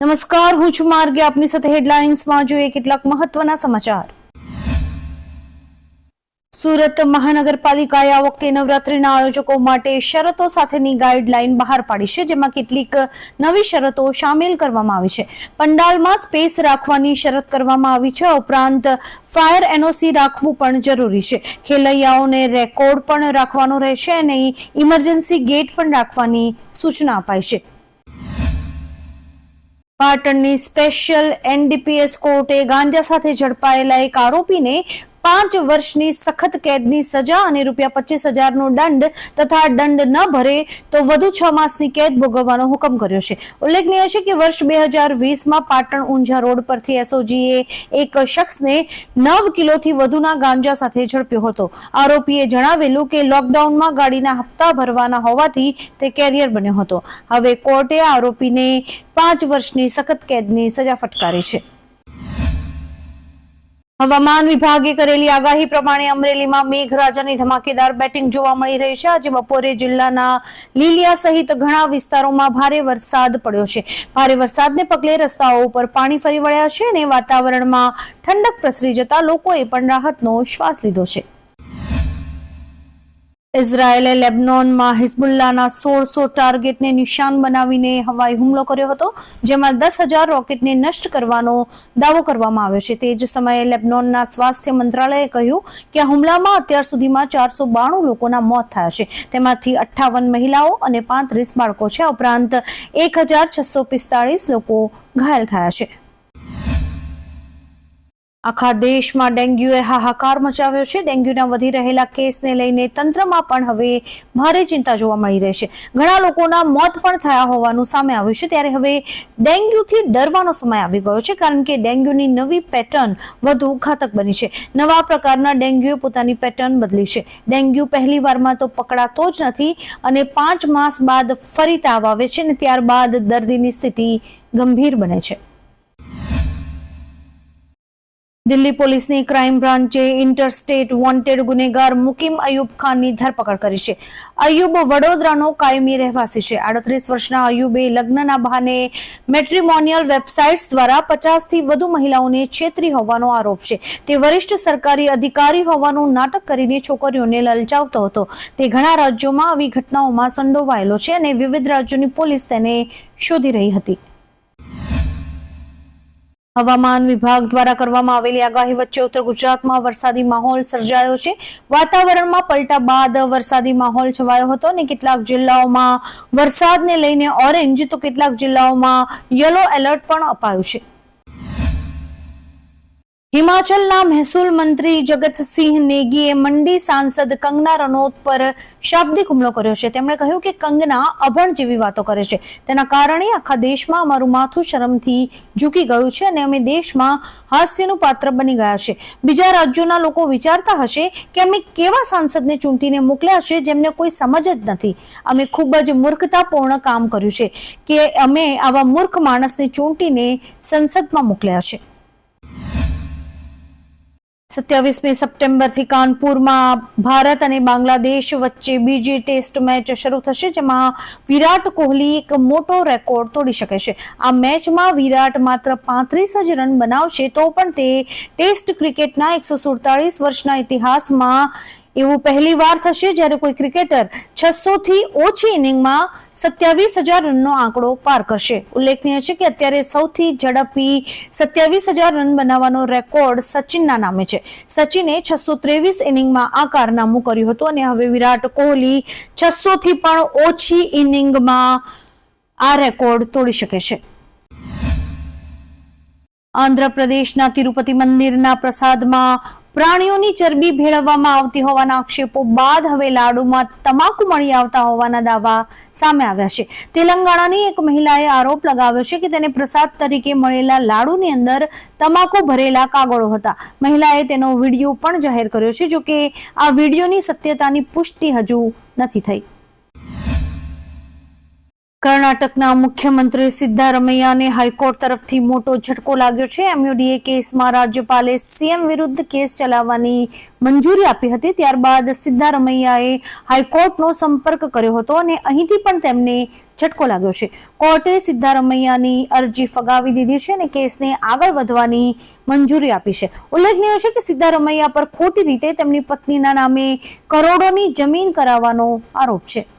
નમસ્કાર, હું છું માર્ગે. આપની સાથે હેડલાઇન્સમાં જોઈએ કેટલાક મહત્વના સમાચાર. સુરત મહાનગરપાલિકાએ આ વખતે નવરાત્રીના આયોજકો માટે શરતો સાથેની ગાઈડલાઈન બહાર પાડી છે, જેમાં કેટલીક નવી શરતો સામેલ કરવામાં આવી છે. પંડાલમાં સ્પેસ રાખવાની શરત કરવામાં આવી છે. ઉપરાંત ફાયર એનઓસી રાખવું પણ જરૂરી છે. ખેલૈયાઓને રેકોર્ડ પણ રાખવાનો રહેશે અને ઇમરજન્સી ગેટ પણ રાખવાની સૂચના અપાઈ છે. પાટણની સ્પેશિયલ એનડીપીએસ કોર્ટે ગાંજા સાથે ઝડપાયેલા એક આરોપીને 5 વર્ષની સખત કેદની સજા અને ₹25,000નો દંડ તથા દંડ ન ભરે તો વધુ 6 માસની કેદ ભોગવવાનો હુકમ કર્યો છે. ઉલ્લેખનીય છે કે વર્ષ 2020માં પાટણ ઊંઝા રોડ પરથી એસઓજીએ એક શખ્સને 9 કિલોથી વધુના ગાંજા સાથે ઝડપ્યો હતો. આરોપીએ જણાવેલું કે લોકડાઉનમાં ગાડીના હપ્તા ભરવાના હોવાથી તે કેરિયર બન્યો હતો. હવે કોર્ટે આરોપીને 5 વર્ષની સખત કેદની સજા ફટકારી છે. હવામાન વિભાગે કરેલી આગાહી પ્રમાણે અમરેલીમાં મેઘરાજાની ધમાકેદાર બેટિંગ જોવા મળી રહી છે. આજે બપોરે જિલ્લાના લીલિયા સહિત ઘણા વિસ્તારોમાં ભારે વરસાદ પડ્યો છે. ભારે વરસાદને પગલે રસ્તાઓ ઉપર પાણી ફરી વળ્યા છે અને વાતાવરણમાં ઠંડક પ્રસરી જતા લોકોએ પણ રાહતનો શ્વાસ લીધો છે. ઇઝરાયેલે લેબનોનમાં હિઝબુલ્લાના 1600 ટાર્ગેટને નિશાન બનાવીને હવાઈ હુમલો કર્યો હતો, જેમાં 10,000 રોકેટને નષ્ટ કરવાનો દાવો કરવામાં આવ્યો છે. તે જ સમયે લેબનોનના સ્વાસ્થ્ય મંત્રાલયે કહ્યું કે આ હુમલામાં અત્યાર સુધીમાં 492 લોકોના મોત થયા છે. તેમાંથી 58 મહિલાઓ અને 35 બાળકો છે. ઉપરાંત 1,645 લોકો ઘાયલ થયા છે. આખા દેશમાં ડેન્ગ્યુએ હાહાકાર મચાવ્યો છે. ડેન્ગ્યુના વધી રહેલા કેસને લઈને તંત્રમાં પણ હવે ભારે ચિંતા જોવા મળી રહી છે. ઘણા લોકોના મોત પણ થયા હોવાનું સામે આવ્યું છે. ત્યારે હવે ડેન્ગ્યુથી ડરવાનો સમય આવી ગયો છે, કારણ કે ડેન્ગ્યુની નવી પેટર્ન વધુ ઘાતક બની છે. નવા પ્રકારના ડેન્ગ્યુએ પોતાની પેટર્ન બદલી છે. ડેન્ગ્યુ પહેલી વારમાં તો પકડાતો જ નથી અને 5 માસ બાદ ફરી તાવ આવે છે અને ત્યારબાદ દર્દીની સ્થિતિ ગંભીર બને છે. દિલ્હી પોલીસની ક્રાઇમ બ્રાન્ચે ઇન્ટરસ્ટેટ વોન્ટેડ ગુનેગાર મુકીમ અયુબ ખાનની ધરપકડ કરી છે. અયુબ વડોદરાનો કાયમી રહેવાસી છે. 38 વર્ષના અયુબે લગ્નના બહાને મેટ્રિમોનિયલ વેબસાઇટ્સ દ્વારા 50થી વધુ મહિલાઓને છેતરી હોવાનો આરોપ છે. તે વરિષ્ઠ સરકારી અધિકારી હોવાનું નાટક કરીને છોકરીઓને લલચાવતો હતો. તે ઘણા રાજ્યોમાં આવી ઘટનાઓમાં સંડોવાયેલો છે અને વિવિધ રાજ્યોની પોલીસ તેને શોધી રહી હતી. હવામાન વિભાગ દ્વારા કરવામાં આવેલી આગાહી વચ્ચે ઉત્તર ગુજરાતમાં વરસાદી માહોલ સર્જાયો છે. વાતાવરણમાં પલટા બાદ વરસાદી માહોલ છવાયો હતો અને કેટલાક જિલ્લાઓમાં વરસાદને લઈને ઓરેન્જ તો કેટલાક જિલ્લાઓમાં યલો એલર્ટ પણ અપાયું છે. હિમાચલના મહેસૂલ મંત્રી જગતસિંહ નેગીએ મંડી સાંસદ કંગના રનૌત પર શાબ્દિક હુમલો કર્યો છે. તેમણે કહ્યું કે કંગના અભણ જેવી વાતો કરે છે. તેના કારણે આખા દેશમાં અમારું માથું શરમથી ઝૂકી ગયું છે અને અમે દેશમાં હાસ્યનું પાત્ર બની ગયા છે. બીજા રાજ્યોના લોકો વિચારતા હશે કે અમે કેવા સાંસદને ચૂંટીને મોકલ્યા છે જેમને કોઈ સમજ જ નથી. અમે ખૂબ જ મૂર્ખતાપૂર્ણ કામ કર્યું છે કે અમે આવા મૂર્ખ માણસને ચૂંટીને સંસદમાં મોકલ્યા છે. 27મી સપ્ટેમ્બરથી કાનપુરમાં ભારત અને બાંગ્લાદેશ વચ્ચે બીજી ટેસ્ટ મેચ શરૂ થશે, જેમાં વિરાટ કોહલી એક મોટો રેકોર્ડ તોડી શકે છે. આ મેચમાં વિરાટ માત્ર 35 જ રન બનાવશે તો પણ તે ટેસ્ટ ક્રિકેટના 147 વર્ષના ઇતિહાસમાં એવું પહેલી વાર થશે જ્યારે કોઈ ક્રિકેટર 600થી ઓછી ઇનિંગમાં 27,000 રનનો આંકડો પાર કરશે. ઉલ્લેખનીય છે કે અત્યારે સૌથી ઝડપી 27,000 રન બનાવવાનો રેકોર્ડ સચિનના નામે છે. સચિને 623 ઇનિંગમાં આ કારનામું કર્યું હતું અને હવે વિરાટ કોહલી 600થી પણ ઓછી ઇનિંગમાં આ રેકોર્ડ તોડી શકે છે. આંધ્રપ્રદેશના તિરુપતિ મંદિરના પ્રસાદમાં પ્રાણીઓની ચરબી ભેળવવામાં આવતી હોવાના આક્ષેપો બાદ હવે લાડુમાં તમાકુ મળી આવતા હોવાના દાવા સામે આવ્યા છે. તેલંગાણાની એક મહિલાએ આરોપ લગાવ્યો છે કે તેને પ્રસાદ તરીકે મળેલા લાડુની અંદર તમાકુ ભરેલા કાગળો હતા. મહિલાએ તેનો વિડીયો પણ જાહેર કર્યો છે, જો કે આ વિડીયોની સત્યતાની પુષ્ટિ હજુ નથી થઈ. કર્ણાટકના મુખ્યમંત્રી સિદ્ધારમૈયાને હાઈકોર્ટ તરફથી મોટો ઝટકો લાગ્યો છે. MUDA કેસમાં રાજ્યપાલે CM વિરુદ્ધ કેસ ચલાવવાની મંજૂરી આપી હતી. ત્યારબાદ સિદ્ધારમૈયાએ હાઈકોર્ટનો સંપર્ક કર્યો હતો અને અહીંથી પણ તેમને ઝટકો લાગ્યો છે. કોર્ટે સિદ્ધારમૈયાની અરજી ફગાવી દીધી છે અને કેસને આગળ વધવાની મંજૂરી આપી છે. ઉલ્લેખનીય છે કે સિદ્ધારમૈયા પર ખોટી રીતે તેમની પત્નીના નામે કરોડોની જમીન કરાવવાનો આરોપ છે.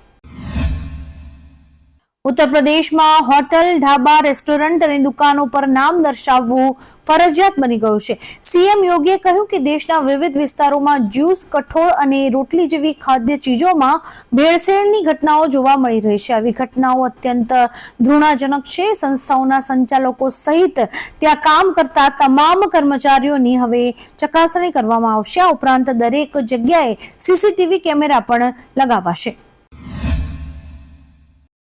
ઉત્તર પ્રદેશમાં હોટલ, ઢાબા, રેસ્ટોરન્ટ અને દુકાનો પર નામ દર્શાવવું ફરજિયાત બની ગયું છે. CM યોગીએ કહ્યું કે દેશના વિવિધ વિસ્તારોમાં જ્યુસ, કઠોળ અને રોટલી જેવી ખાદ્ય ચીજોમાં ભેળસેળની ઘટનાઓ જોવા મળી રહી છે. આવી ઘટનાઓ અત્યંત ઘૃણાજનક છે. સંસ્થાઓના સંચાલકો સહિત ત્યાં કામ કરતા તમામ કર્મચારીઓની હવે ચકાસણી કરવામાં આવશે. આ ઉપરાંત દરેક જગ્યાએ CCTV કેમેરા પણ લગાવાશે.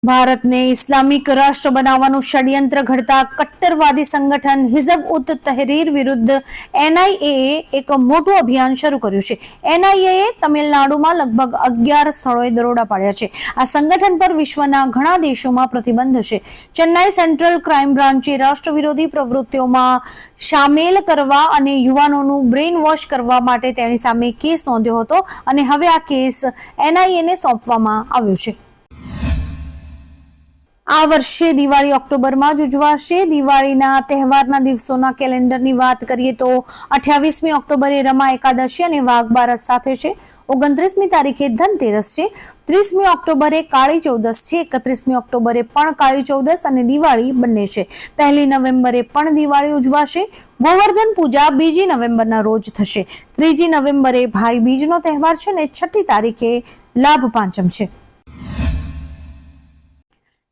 ભારતને ઇસ્લામિક રાષ્ટ્ર બનાવવાનું ષડયંત્ર ઘડતા કટ્ટરવાદી સંગઠન હિઝબ ઉત તહરીર વિરુદ્ધ NIA એક મોટું અભિયાન શરૂ કર્યું છે. NIA તમિલનાડુમાં લગભગ 11 સ્થળોએ દરોડા પાડ્યા છે. આ સંગઠન પર વિશ્વના ઘણા દેશોમાં પ્રતિબંધ છે. ચેન્નાઈ સેન્ટ્રલ ક્રાઇમ બ્રાન્ચે રાષ્ટ્ર વિરોધી પ્રવૃત્તિઓમાં સામેલ કરવા અને યુવાનોનું બ્રેઇન વોશ કરવા માટે તેની સામે કેસ નોંધ્યો હતો અને હવે આ કેસ NIA ને સોંપવામાં આવ્યો છે. આ વર્ષે દિવાળી ઓક્ટોબરમાં જ ઉજવાશે. દિવાળીના તહેવારના દિવસોના કેલેન્ડરની વાત કરીએ તો 28મી ઓક્ટોબરે રમા એકાદશી અને વાઘ બારસ સાથે છે. 29મી તારીખે ધનતેરસ છે. 30મી ઓક્ટોબરે કાળી ચૌદસ છે. 31મી ઓક્ટોબરે પણ કાળી ચૌદસ અને દિવાળી બંને છે. 1 નવેમ્બરે પણ દિવાળી ઉજવાશે. ગોવર્ધન પૂજા 2 નવેમ્બરના રોજ થશે. 3 નવેમ્બરે ભાઈ બીજનો તહેવાર છે અને 6 તારીખે લાભ પાંચમ છે.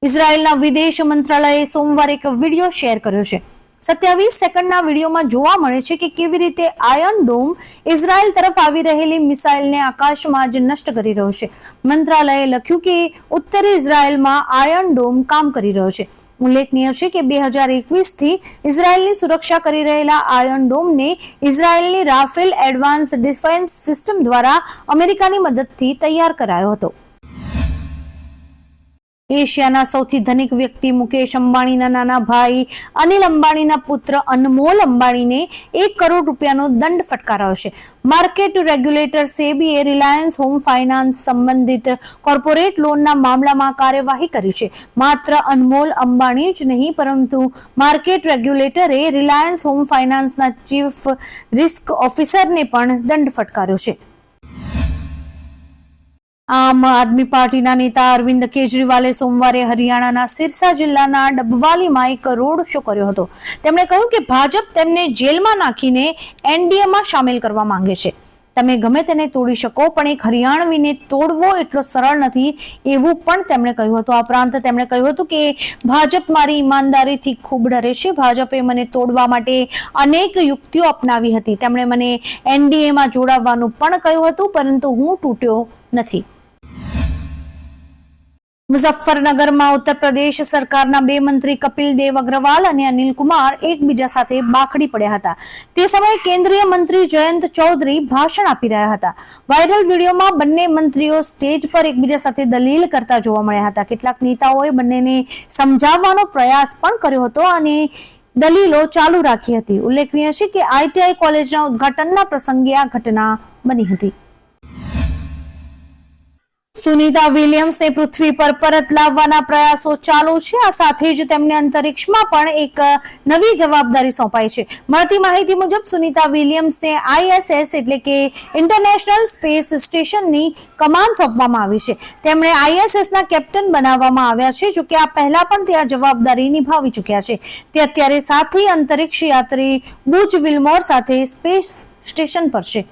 ઇઝરાયેલના વિદેશ મંત્રાલયે સોમવારે એક વિડીયો શેર કર્યો છે. 27 સેકન્ડના વિડીયોમાં જોવા મળે છે કે કેવી રીતે આયર્ન ડોમ ઇઝરાયેલ તરફ આવી રહેલી મિસાઇલને આકાશમાં જ નષ્ટ કરી રહ્યો છે. મંત્રાલયે લખ્યું કે ઉત્તરી ઇઝરાયેલમાં આયર્ન ડોમ કામ કરી રહ્યો છે. ઉલ્લેખનીય છે કે 2021 થી ઇઝરાયેલની સુરક્ષા કરી રહેલા આયર્ન ડોમને ઇઝરાયેલની રાફેલ એડવાન્સ ડિફેન્સ સિસ્ટમ દ્વારા અમેરિકાની મદદથી તૈયાર કરાયો હતો. એશિયાના સૌથી ધનિક વ્યક્તિ મુકેશ અંબાણીના નાના ભાઈ અનિલ અંબાણીના પુત્ર અનમોલ અંબાણીને 1 કરોડ રૂપિયાનો દંડ ફટકારાયો છે. માર્કેટ રેગ્યુલેટર સેબીએ રિલાયન્સ હોમ ફાઇનાન્સ સંબંધિત કોર્પોરેટ લોનના મામલામાં કાર્યવાહી કરી છે. માત્ર અનમોલ અંબાણી જ નહીં પરંતુ માર્કેટ રેગ્યુલેટરે રિલાયન્સ હોમ ફાઇનાન્સના ચીફ રિસ્ક ઓફિસરને પણ દંડ ફટકાર્યો છે. આમ આદમી પાર્ટીના નેતા અરવિંદ કેજરીવાલે સોમવારે હરિયાણાના સિરસા જિલ્લાના ડબવાલીમાં એક રોડ શો કર્યો હતો. તેમણે કહ્યું કે ભાજપ તેમને જેલમાં નાખીને NDAમાં સામેલ કરવા માંગે છે. તમે ગમે તેને તોડી શકો પણ એક હરિયાણવીને તોડવો એટલો સરળ નથી એવું પણ તેમણે કહ્યું હતું. આ ઉપરાંત તેમણે કહ્યું હતું કે ભાજપ મારી ઈમાનદારીથી ખૂબ ડરે છે. ભાજપે મને તોડવા માટે અનેક યુક્તિઓ અપનાવી હતી. તેમણે મને NDAમાં જોડાવવાનું પણ કહ્યું હતું પરંતુ હું તૂટ્યો નથી. મુઝફ્ફરનગરમાં ઉત્તર પ્રદેશ સરકારના 2 મંત્રી કપિલ દેવ અગ્રવાલ અને અનિલ કુમાર એકબીજા સાથે બાખડી પડ્યા હતા. તે સમયે કેન્દ્રીય મંત્રી જયંત ચૌધરી ભાષણ આપી રહ્યા હતા. વાયરલ વિડીયોમાં બંને મંત્રીઓ સ્ટેજ પર એકબીજા સાથે દલીલ કરતા જોવા મળ્યા હતા. કેટલાક નેતાઓએ બંનેને સમજાવવાનો પ્રયાસ પણ કર્યો હતો અને દલીલો ચાલુ રાખી હતી. ઉલ્લેખનીય છે કે ITI કોલેજના ઉદ્ઘાટનના પ્રસંગે આ ઘટના બની હતી. સુનિતા વિલિયમ્સને પૃથ્વી પર પરત લાવવાના પ્રયાસો ચાલુ છે. આ સાથે જ તેમને અંતરિક્ષમાં પણ એક નવી જવાબદારી સોંપાઈ છે. મળતી માહિતી મુજબ સુનિતા વિલિયમ્સને ISS એટલે કે ઇન્ટરનેશનલ સ્પેસ સ્ટેશનની કમાન સોંપવામાં આવી છે. તેમણે ISSના કેપ્ટન બનાવવામાં આવ્યા છે. જોકે આ પહેલા પણ તે આ જવાબદારી નિભાવી ચૂક્યા છે. તે અત્યારે સાથી અંતરિક્ષ યાત્રી બુચ વિલ્મોર સાથે સ્પેસ સ્ટેશન પર છે.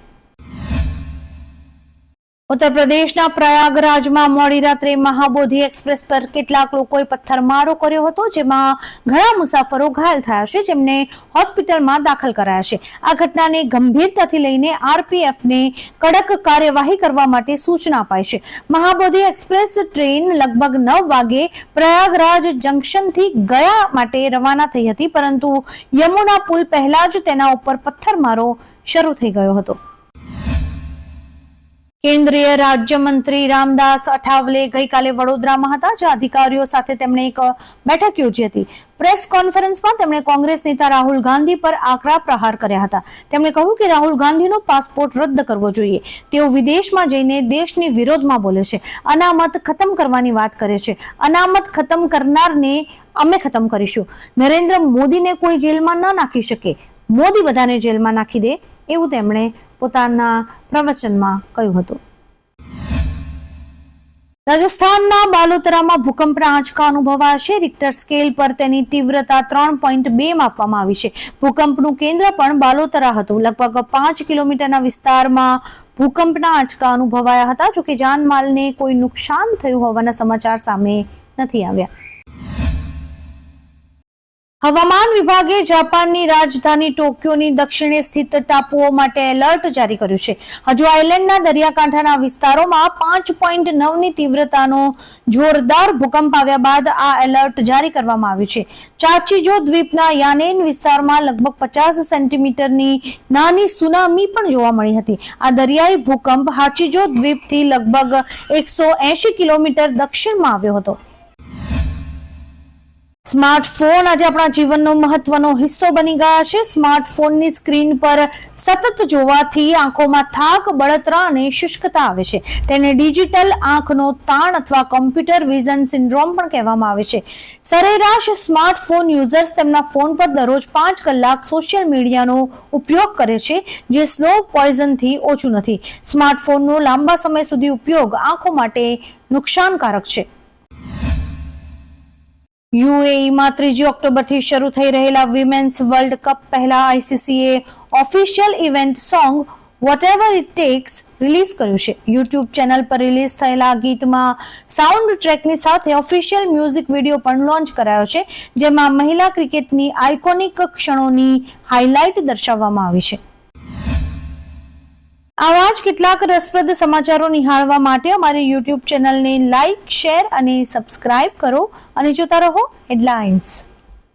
ઉત્તર પ્રદેશના પ્રયાગરાજમાં મોડી રાત્રે મહાબોધિ એક્સપ્રેસ પર કેટલાક લોકોએ પથ્થરમારો કર્યો હતો, જેમાં ઘણા મુસાફરો ઘાયલ થયા છે, જેમને હોસ્પિટલમાં દાખલ કરાયા છે. આ ઘટનાને ગંભીરતાથી લઈને RPFને કડક કાર્યવાહી કરવા માટે સૂચના અપાઈ છે. મહાબોધિ એક્સપ્રેસ ટ્રેન લગભગ 9 વાગે પ્રયાગરાજ જંકશનથી ગયા માટે રવાના થઈ હતી, પરંતુ યમુના પુલ પહેલા જ તેના ઉપર પથ્થરમારો શરૂ થઈ ગયો હતો. કેન્દ્રીય રાજ્યમંત્રી રામદાસ અઠાવલે ગઈકાલે વડોદરામાં હતા, જ્યાં અધિકારીઓ સાથે તેમણે એક બેઠક યોજી હતી. પ્રેસ કોન્ફરન્સમાં તેમણે કોંગ્રેસ નેતા રાહુલ ગાંધી પર આકરા પ્રહાર કર્યા હતા. તેમણે કહ્યું કે રાહુલ ગાંધીનો પાસપોર્ટ રદ કરવો જોઈએ. તેઓ વિદેશમાં જઈને દેશની વિરોધમાં બોલે છે, અનામત ખતમ કરવાની વાત કરે છે. અનામત ખતમ કરનારને અમે ખતમ કરીશું. નરેન્દ્ર મોદીને કોઈ જેલમાં ન નાખી શકે, મોદી બધાને જેલમાં નાખી દે, એવું તેમણે પોતાના પ્રવચનમાં કહ્યું હતું. રાજસ્થાનના બાલોતરામાં ભૂકંપના આંચકા અનુભવાયા છે. રિક્ટર સ્કેલ પર તેની તીવ્રતા 3.2 માપવામાં આવી છે. ભૂકંપનું કેન્દ્ર પણ બાલોતરા હતું. લગભગ 5 કિલોમીટરના વિસ્તારમાં ભૂકંપના આંચકા અનુભવાયા હતા. જોકે જાનમાલને કોઈ નુકસાન થયું હોવાના સમાચાર સામે નથી આવ્યા. હવામાન વિભાગે જાપાનની રાજધાની ટોક્યોની દક્ષિણે સ્થિત ટાપુઓ માટે એલર્ટ જારી કર્યું છે. હજુ આઇલેન્ડના દરિયાકાંઠાના વિસ્તારોમાં 5.9ની તીવ્રતાનો જોરદાર ભૂકંપ આવ્યા બાદ આ એલર્ટ જારી કરવામાં આવ્યું છે. ચાચીજો દ્વીપના યાનેન વિસ્તારમાં લગભગ 50 સેન્ટીમીટરની નાની સુનામી પણ જોવા મળી હતી. આ દરિયાઈ ભૂકંપ હાચીજો દ્વીપથી લગભગ 180 કિલોમીટર દક્ષિણમાં આવ્યો હતો. સ્માર્ટફોન આજે આપણા જીવનનો મહત્વનો હિસ્સો બની ગયા છે. સ્માર્ટફોનની સ્ક્રીન પર સતત જોવાથી આંખોમાં થાક, બળતરા અને શુષ્કતા આવે છે. તેને ડિજિટલ આંખનો તાણ અથવા કોમ્પ્યુટર વિઝન સિન્ડ્રોમ પણ કહેવામાં આવે છે. સરેરાશ સ્માર્ટફોન યુઝર્સ તેમના ફોન પર દરરોજ 5 કલાક સોશિયલ મીડિયાનો ઉપયોગ કરે છે, જે સ્લો પોઈઝનથી ઓછું નથી. સ્માર્ટફોનનો લાંબા સમય સુધી ઉપયોગ આંખો માટે નુકસાનકારક છે. યુએઈમાં 3 ઓક્ટોબરથી શરૂ થઈ રહેલા વિમેન્સ વર્લ્ડ કપ પહેલા આઈસીસીએ official event song whatever it takes release કર્યું છે. યુટ્યુબ ચેનલ પર રિલીઝ થયેલા ગીતમાં સાઉન્ડ ટ્રેકની સાથે ઓફિશિયલ મ્યુઝિક વિડીયો પણ લોન્ચ કરાયો છે, જેમાં મહિલા ક્રિકેટની આઇકોનિક ક્ષણોની હાઇલાઇટ દર્શાવવામાં આવી છે. આવા જ કેટલાક રસપ્રદ સમાચારો નિહાળવા માટે અમારી યુટ્યુબ ચેનલને લાઇક, શેર અને સબસ્ક્રાઇબ કરો અને જોતા રહો હેડલાઇન્સ.